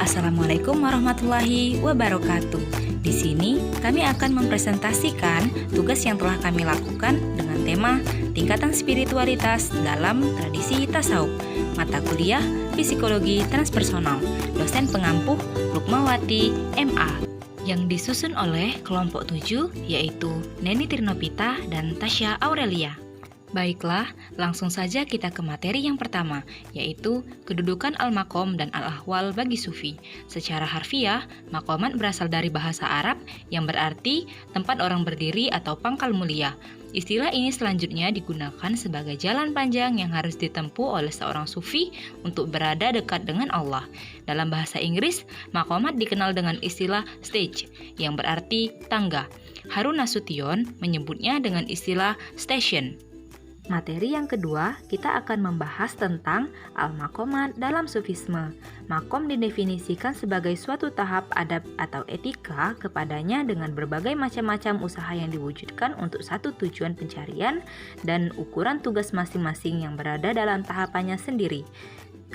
Assalamualaikum warahmatullahi wabarakatuh. Di sini kami akan mempresentasikan tugas yang telah kami lakukan dengan tema tingkatan spiritualitas dalam tradisi tasawuf, mata kuliah psikologi transpersonal, dosen pengampuh Lukmawati MA, yang disusun oleh kelompok 7 yaitu Neni Tirnopita dan Tasya Aurelia. Baiklah, langsung saja kita ke materi yang pertama, yaitu kedudukan al-maqam dan al-ahwal bagi sufi. Secara harfiah, maqamat berasal dari bahasa Arab yang berarti tempat orang berdiri atau pangkal mulia. Istilah ini selanjutnya digunakan sebagai jalan panjang yang harus ditempuh oleh seorang sufi untuk berada dekat dengan Allah. Dalam bahasa Inggris, maqamat dikenal dengan istilah stage, yang berarti tangga. Harun Nasution menyebutnya dengan istilah station. Materi yang kedua, kita akan membahas tentang al-maqamat dalam sufisme. Maqam didefinisikan sebagai suatu tahap adab atau etika kepadanya dengan berbagai macam-macam usaha yang diwujudkan untuk satu tujuan pencarian dan ukuran tugas masing-masing yang berada dalam tahapannya sendiri.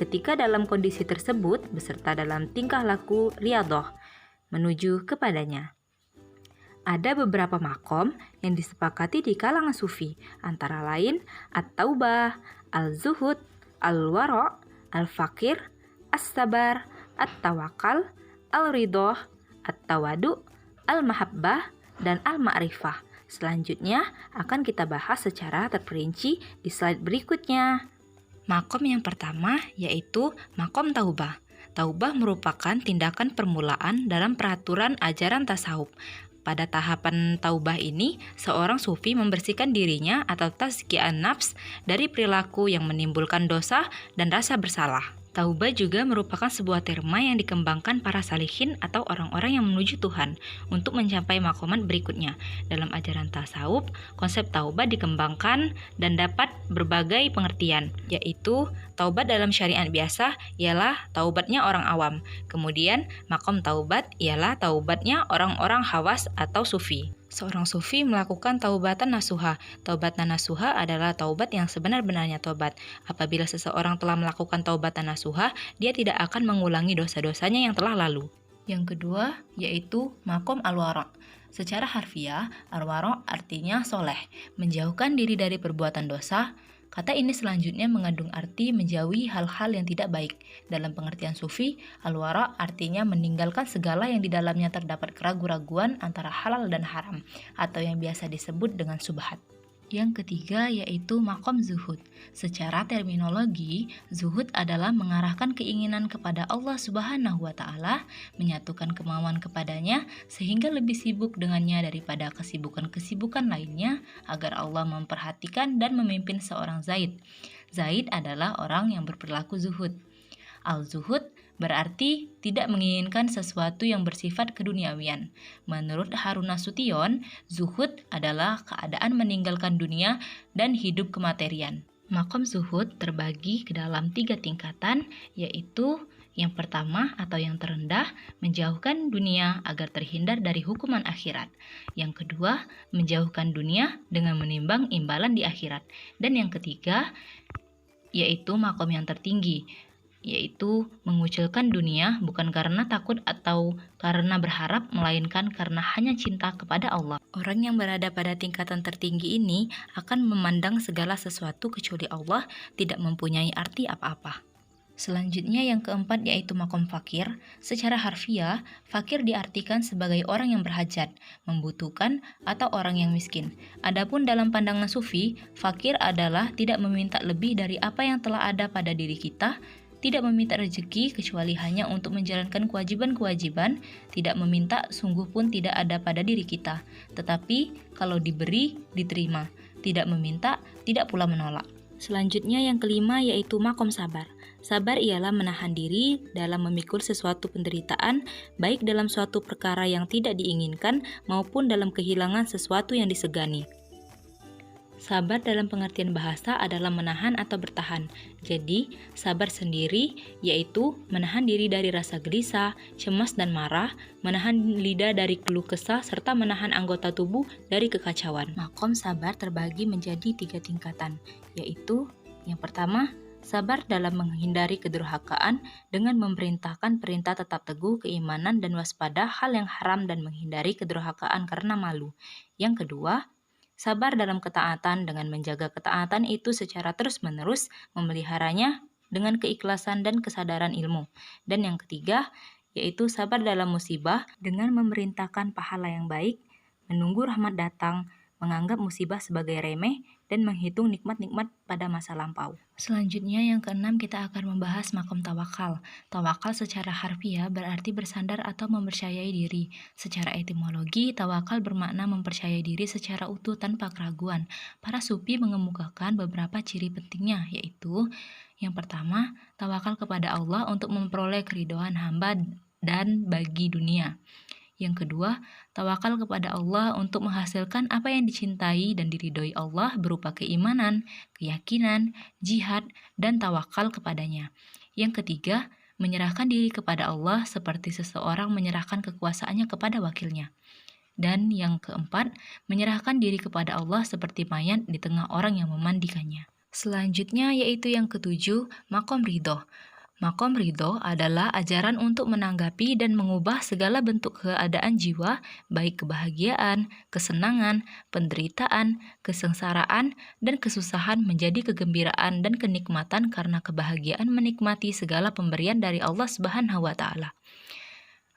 Ketika dalam kondisi tersebut, beserta dalam tingkah laku riyadhah menuju kepadanya. Ada beberapa maqam yang disepakati di kalangan sufi, antara lain at-taubah, al-zuhud, al-wara', al-fakir, as-sabar, at-tawakal, al-ridhah, at-tawadu', al-mahabbah, dan al-ma'rifah. Selanjutnya akan kita bahas secara terperinci di slide berikutnya. Maqam yang pertama yaitu maqam taubah. Taubah merupakan tindakan permulaan dalam peraturan ajaran tasawuf. Pada tahapan taubah ini, seorang sufi membersihkan dirinya atau tazkiyah nafs dari perilaku yang menimbulkan dosa dan rasa bersalah. Taubah juga merupakan sebuah terma yang dikembangkan para salihin atau orang-orang yang menuju Tuhan untuk mencapai maqamat berikutnya. Dalam ajaran tasawuf, konsep taubat dikembangkan dan dapat berbagai pengertian, yaitu taubat dalam syariat biasa ialah taubatnya orang awam. Kemudian, maqam taubat ialah taubatnya orang-orang khawas atau sufi. Seorang sufi melakukan taubatan nasuha. Taubatan nasuha adalah taubat yang sebenar-benarnya taubat. Apabila seseorang telah melakukan taubatan nasuha, dia tidak akan mengulangi dosa-dosanya yang telah lalu. Yang kedua, yaitu maqam al-wara'. Secara harfiah, al-wara' artinya soleh, menjauhkan diri dari perbuatan dosa. Kata ini selanjutnya mengandung arti menjauhi hal-hal yang tidak baik. Dalam pengertian sufi, al-wara' artinya meninggalkan segala yang di dalamnya terdapat keraguan-raguan antara halal dan haram, atau yang biasa disebut dengan subhat. Yang ketiga yaitu maqam zuhud. Secara terminologi, zuhud adalah mengarahkan keinginan kepada Allah Subhanahu wa Ta'ala, menyatukan kemauan kepadanya sehingga lebih sibuk dengannya daripada kesibukan-kesibukan lainnya agar Allah memperhatikan dan memimpin seorang zaid. Zaid adalah orang yang berperilaku zuhud. Al-zuhud berarti tidak menginginkan sesuatu yang bersifat keduniawian. Menurut Harun Nasution, zuhud adalah keadaan meninggalkan dunia dan hidup kematerian. Maqam zuhud terbagi ke dalam 3 tingkatan, yaitu yang pertama atau yang terendah, menjauhkan dunia agar terhindar dari hukuman akhirat. Yang kedua, menjauhkan dunia dengan menimbang imbalan di akhirat. Dan yang ketiga, yaitu maqam yang tertinggi, yaitu mengucilkan dunia bukan karena takut atau karena berharap, melainkan karena hanya cinta kepada Allah. Orang yang berada pada tingkatan tertinggi ini akan memandang segala sesuatu kecuali Allah, tidak mempunyai arti apa-apa. Selanjutnya yang keempat yaitu maqam fakir. Secara harfiah, fakir diartikan sebagai orang yang berhajat, membutuhkan, atau orang yang miskin. Adapun dalam pandangan sufi, fakir adalah tidak meminta lebih dari apa yang telah ada pada diri kita, tidak meminta rezeki kecuali hanya untuk menjalankan kewajiban-kewajiban, tidak meminta sungguh pun tidak ada pada diri kita, tetapi kalau diberi, diterima, tidak meminta, tidak pula menolak. Selanjutnya yang kelima yaitu maqam sabar. Sabar ialah menahan diri dalam memikul sesuatu penderitaan, baik dalam suatu perkara yang tidak diinginkan maupun dalam kehilangan sesuatu yang disegani. Sabar dalam pengertian bahasa adalah menahan atau bertahan. Jadi, sabar sendiri yaitu menahan diri dari rasa gelisah, cemas dan marah, menahan lidah dari keluh kesah, serta menahan anggota tubuh dari kekacauan. Maqam sabar terbagi menjadi 3 tingkatan, yaitu yang pertama, sabar dalam menghindari kedurhakaan dengan memerintahkan perintah tetap teguh keimanan dan waspada hal yang haram dan menghindari kedurhakaan karena malu. Yang kedua, sabar dalam ketaatan dengan menjaga ketaatan itu secara terus-menerus, memeliharanya dengan keikhlasan dan kesadaran ilmu. Dan yang ketiga, yaitu sabar dalam musibah dengan memerintahkan pahala yang baik, menunggu rahmat datang, menganggap musibah sebagai remeh, dan menghitung nikmat-nikmat pada masa lampau. Selanjutnya yang keenam kita akan membahas makom tawakal. Tawakal secara harfiah berarti bersandar atau mempercayai diri. Secara etimologi, tawakal bermakna mempercayai diri secara utuh tanpa keraguan. Para sufi mengemukakan beberapa ciri pentingnya, yaitu yang pertama, tawakal kepada Allah untuk memperoleh keridhaan hamba dan bagi dunia. Yang kedua, tawakal kepada Allah untuk menghasilkan apa yang dicintai dan diridhoi Allah berupa keimanan, keyakinan, jihad, dan tawakal kepadanya. Yang ketiga, menyerahkan diri kepada Allah seperti seseorang menyerahkan kekuasaannya kepada wakilnya. Dan yang keempat, menyerahkan diri kepada Allah seperti mayat di tengah orang yang memandikannya. Selanjutnya yaitu yang ketujuh, makom ridho. Makom ridho adalah ajaran untuk menanggapi dan mengubah segala bentuk keadaan jiwa, baik kebahagiaan, kesenangan, penderitaan, kesengsaraan, dan kesusahan menjadi kegembiraan dan kenikmatan karena kebahagiaan menikmati segala pemberian dari Allah Subhanahu wa Ta'ala.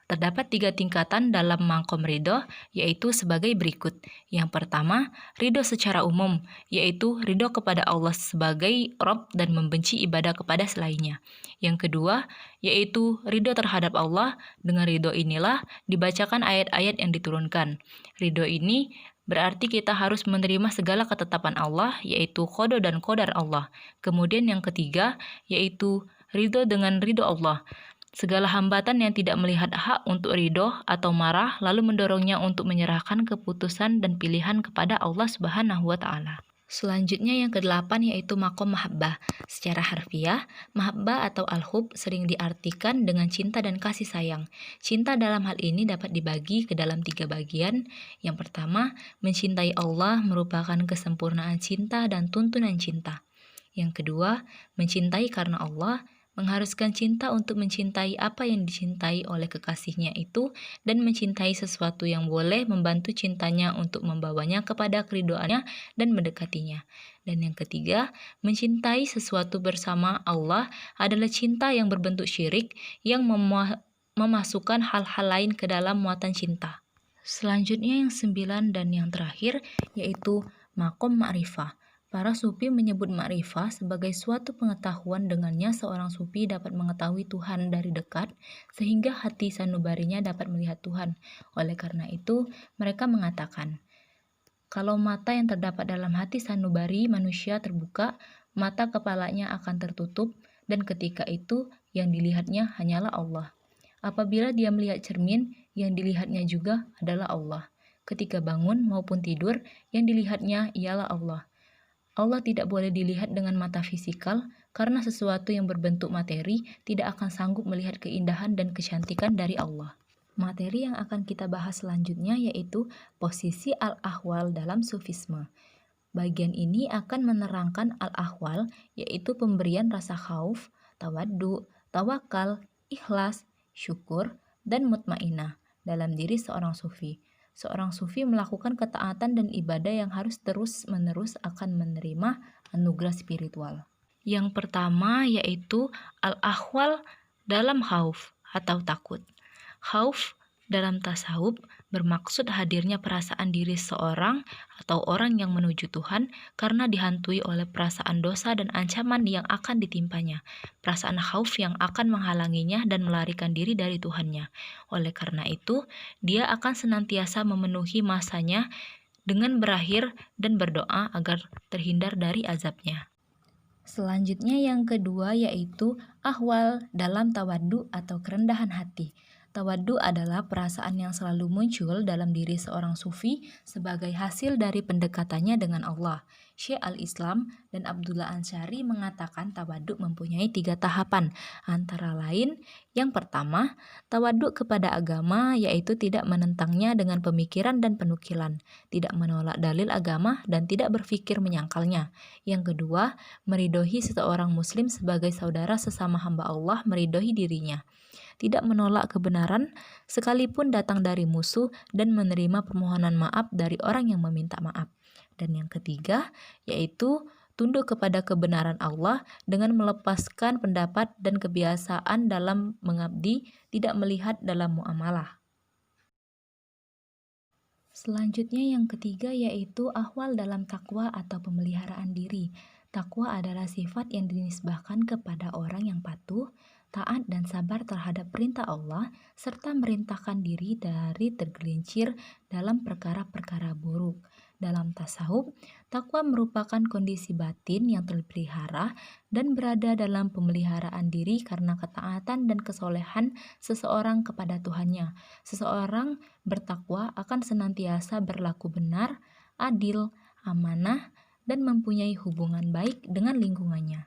Terdapat 3 tingkatan dalam makom ridho, yaitu sebagai berikut. Yang pertama, ridho secara umum, yaitu ridho kepada Allah sebagai Rabb dan membenci ibadah kepada selainnya. Yang kedua, yaitu ridho terhadap Allah. Dengan ridho inilah dibacakan ayat-ayat yang diturunkan. Ridho ini berarti kita harus menerima segala ketetapan Allah, yaitu qada dan qadar Allah. Kemudian yang ketiga, yaitu ridho dengan ridho Allah. Segala hambatan yang tidak melihat hak untuk ridho atau marah lalu mendorongnya untuk menyerahkan keputusan dan pilihan kepada Allah Subhanahu wa Ta'ala. Selanjutnya yang kedelapan yaitu makom mahabbah. Secara harfiah, mahabbah atau al-hub sering diartikan dengan cinta dan kasih sayang. Cinta dalam hal ini dapat dibagi ke dalam 3 bagian. Yang pertama, mencintai Allah merupakan kesempurnaan cinta dan tuntunan cinta. Yang kedua, mencintai karena Allah mengharuskan cinta untuk mencintai apa yang dicintai oleh kekasihnya itu dan mencintai sesuatu yang boleh membantu cintanya untuk membawanya kepada keridhoannya dan mendekatinya. Dan yang ketiga, mencintai sesuatu bersama Allah adalah cinta yang berbentuk syirik yang memasukkan hal-hal lain ke dalam muatan cinta. Selanjutnya yang 9 dan yang terakhir yaitu makom ma'rifah. Para sufi menyebut ma'rifah sebagai suatu pengetahuan dengannya seorang sufi dapat mengetahui Tuhan dari dekat sehingga hati sanubarinya dapat melihat Tuhan. Oleh karena itu, mereka mengatakan, kalau mata yang terdapat dalam hati sanubari manusia terbuka, mata kepalanya akan tertutup dan ketika itu yang dilihatnya hanyalah Allah. Apabila dia melihat cermin, yang dilihatnya juga adalah Allah. Ketika bangun maupun tidur, yang dilihatnya ialah Allah. Allah tidak boleh dilihat dengan mata fisikal karena sesuatu yang berbentuk materi tidak akan sanggup melihat keindahan dan kecantikan dari Allah. Materi yang akan kita bahas selanjutnya yaitu posisi al-ahwal dalam sufisme. Bagian ini akan menerangkan al-ahwal yaitu pemberian rasa khauf, tawaddu, tawakal, ikhlas, syukur, dan mutmainah dalam diri seorang sufi. Seorang sufi melakukan ketaatan dan ibadah yang harus terus-menerus akan menerima anugerah spiritual. Yang pertama yaitu al-ahwal dalam khauf atau takut. Khauf dalam tasawuf bermaksud hadirnya perasaan diri seorang atau orang yang menuju Tuhan karena dihantui oleh perasaan dosa dan ancaman yang akan ditimpanya. Perasaan khauf yang akan menghalanginya dan melarikan diri dari Tuhannya. Oleh karena itu, dia akan senantiasa memenuhi masanya dengan berakhir dan berdoa agar terhindar dari azabnya. Selanjutnya yang kedua yaitu ahwal dalam tawaddu atau kerendahan hati. Tawaddu adalah perasaan yang selalu muncul dalam diri seorang sufi sebagai hasil dari pendekatannya dengan Allah. Syekh al-Islam dan Abdullah Ansyari mengatakan tawaddu mempunyai 3 tahapan, antara lain yang pertama, tawaddu kepada agama yaitu tidak menentangnya dengan pemikiran dan penukilan, tidak menolak dalil agama dan tidak berpikir menyangkalnya. Yang kedua, meridhoi seseorang muslim sebagai saudara sesama hamba Allah meridhoi dirinya, tidak menolak kebenaran sekalipun datang dari musuh dan menerima permohonan maaf dari orang yang meminta maaf. Dan yang ketiga, yaitu tunduk kepada kebenaran Allah dengan melepaskan pendapat dan kebiasaan dalam mengabdi, tidak melihat dalam muamalah. Selanjutnya yang ketiga yaitu ahwal dalam takwa atau pemeliharaan diri. Takwa adalah sifat yang dinisbahkan kepada orang yang patuh, taat dan sabar terhadap perintah Allah, serta merintahkan diri dari tergelincir dalam perkara-perkara buruk. Dalam tasawuf, takwa merupakan kondisi batin yang terpelihara dan berada dalam pemeliharaan diri karena ketaatan dan kesolehan seseorang kepada Tuhannya. Seseorang bertakwa akan senantiasa berlaku benar, adil, amanah, dan mempunyai hubungan baik dengan lingkungannya.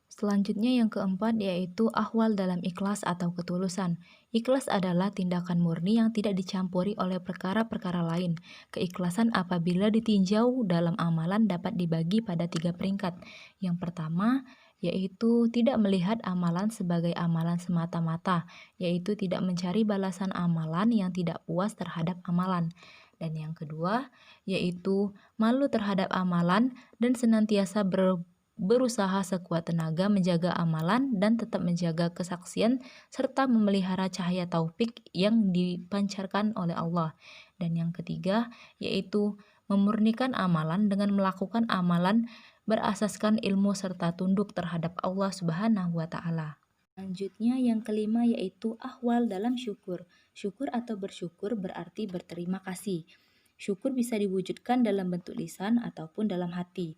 Selanjutnya yang keempat yaitu ahwal dalam ikhlas atau ketulusan. Ikhlas adalah tindakan murni yang tidak dicampuri oleh perkara-perkara lain. Keikhlasan apabila ditinjau dalam amalan dapat dibagi pada 3 peringkat. Yang pertama yaitu tidak melihat amalan sebagai amalan semata-mata, yaitu tidak mencari balasan amalan yang tidak puas terhadap amalan. Dan yang kedua yaitu malu terhadap amalan dan senantiasa berusaha sekuat tenaga menjaga amalan dan tetap menjaga kesaksian serta memelihara cahaya taufik yang dipancarkan oleh Allah. Dan yang ketiga yaitu memurnikan amalan dengan melakukan amalan berasaskan ilmu serta tunduk terhadap Allah Subhanahu wa taala. Selanjutnya yang kelima yaitu ahwal dalam syukur. Syukur atau bersyukur berarti berterima kasih. Syukur bisa diwujudkan dalam bentuk lisan ataupun dalam hati.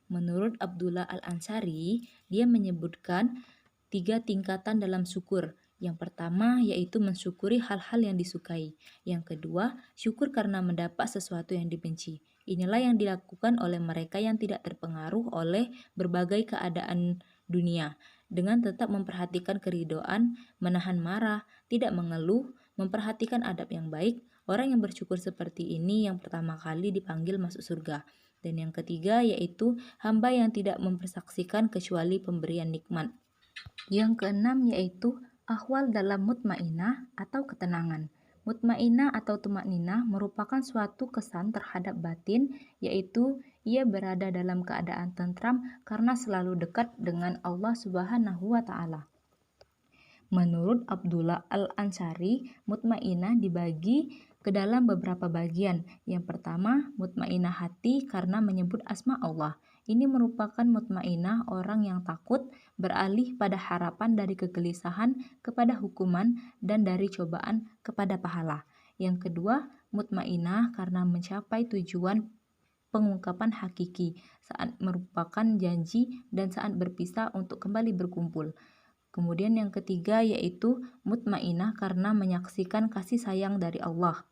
Menurut Abdullah Al-Ansari, dia menyebutkan 3 tingkatan dalam syukur. Yang pertama yaitu mensyukuri hal-hal yang disukai. Yang kedua, syukur karena mendapat sesuatu yang dibenci. Inilah yang dilakukan oleh mereka yang tidak terpengaruh oleh berbagai keadaan dunia, dengan tetap memperhatikan keridhaan, menahan marah, tidak mengeluh, memperhatikan adab yang baik. Orang yang bersyukur seperti ini yang pertama kali dipanggil masuk surga. Dan yang ketiga yaitu hamba yang tidak mempersaksikan kecuali pemberian nikmat. Yang keenam yaitu ahwal dalam mutmainah atau ketenangan. Mutmainah atau tumakninah merupakan suatu kesan terhadap batin, yaitu ia berada dalam keadaan tentram karena selalu dekat dengan Allah Subhanahu wa taala. Menurut Abdullah Al-Ansari, mutmainah dibagi ke dalam beberapa bagian. Yang pertama, mutmainah hati karena menyebut asma Allah. Ini merupakan mutmainah orang yang takut beralih pada harapan dari kegelisahan kepada hukuman dan dari cobaan kepada pahala. Yang kedua, mutmainah karena mencapai tujuan pengungkapan hakiki saat merupakan janji dan saat berpisah untuk kembali berkumpul. Kemudian yang ketiga yaitu mutmainah karena menyaksikan kasih sayang dari Allah.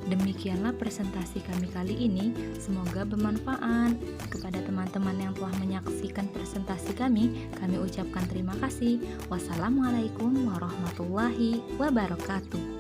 Demikianlah presentasi kami kali ini, semoga bermanfaat. Kepada teman-teman yang telah menyaksikan presentasi kami ucapkan terima kasih. Wassalamualaikum warahmatullahi wabarakatuh.